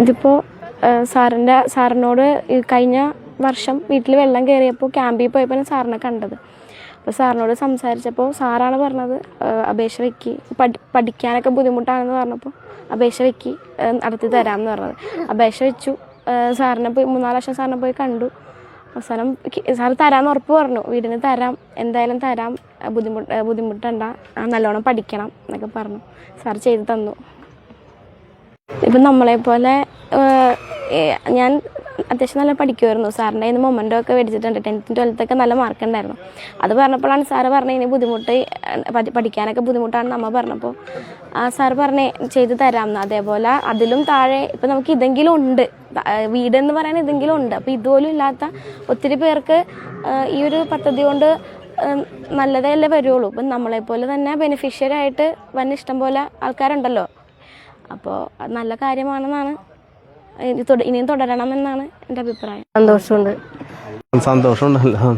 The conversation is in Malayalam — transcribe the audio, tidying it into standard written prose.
ഇതിപ്പോ സാറിനോട് കഴിഞ്ഞ വർഷം വീട്ടിൽ വെള്ളം കയറിയപ്പോൾ ക്യാമ്പിൽ പോയപ്പോൾ സാറിനെ കണ്ടത്. അപ്പോൾ സാറിനോട് സംസാരിച്ചപ്പോൾ സാറാണ് പറഞ്ഞത് അപേക്ഷ വയ്ക്കി, പഠിക്കാനൊക്കെ ബുദ്ധിമുട്ടാണെന്ന് പറഞ്ഞപ്പോൾ അപേക്ഷ വയ്ക്കി നടത്തി തരാമെന്ന് പറഞ്ഞത്. അപേക്ഷ വെച്ചു. സാറിനെ പോയി 3-4 ലക്ഷം സാറിനെ പോയി കണ്ടു. അവസാനം സാറ് തരാമെന്ന് ഉറപ്പ് പറഞ്ഞു. വീടിന് തരാം, എന്തായാലും തരാം, ബുദ്ധിമുട്ടണ്ട, നല്ലോണം പഠിക്കണം എന്നൊക്കെ പറഞ്ഞു. സാർ ചെയ്ത് തന്നു. ഇപ്പം നമ്മളെപ്പോലെ ഞാൻ അത്യാവശ്യം നല്ല പഠിക്കുമായിരുന്നു. സാറിൻ്റെ കയ്യിൽ നിന്ന് മൊമെൻ്റോ ഒക്കെ മേടിച്ചിട്ടുണ്ട്. 10th 12th ഒക്കെ നല്ല മാർക്ക് ഉണ്ടായിരുന്നു. അത് പറഞ്ഞപ്പോഴാണ് സാറ് പറഞ്ഞത് ഇനി പഠിക്കാനൊക്കെ ബുദ്ധിമുട്ടാണ് നമ്മൾ പറഞ്ഞപ്പോൾ സാറ് പറഞ്ഞ് ചെയ്ത് തരാമെന്ന്. അതേപോലെ അതിലും താഴെ ഇപ്പം നമുക്ക് ഇതെങ്കിലും ഉണ്ട്, വീടെന്ന് പറയാൻ ഇതെങ്കിലും ഉണ്ട്. അപ്പോൾ ഇതുപോലും ഇല്ലാത്ത ഒത്തിരി പേർക്ക് ഈ ഒരു പദ്ധതി കൊണ്ട് നല്ലതല്ലേ വരുള്ളൂ. ഇപ്പം നമ്മളെപ്പോലെ തന്നെ ബെനിഫിഷ്യറി ആയിട്ട് വന്ന ഇഷ്ടം പോലെ ആൾക്കാരുണ്ടല്ലോ. അപ്പോൾ അത് നല്ല കാര്യമാണെന്നാണ്, ഇനിയും തുടരണമെന്നാണ് എൻ്റെ അഭിപ്രായം. സന്തോഷമുണ്ടല്ലോ.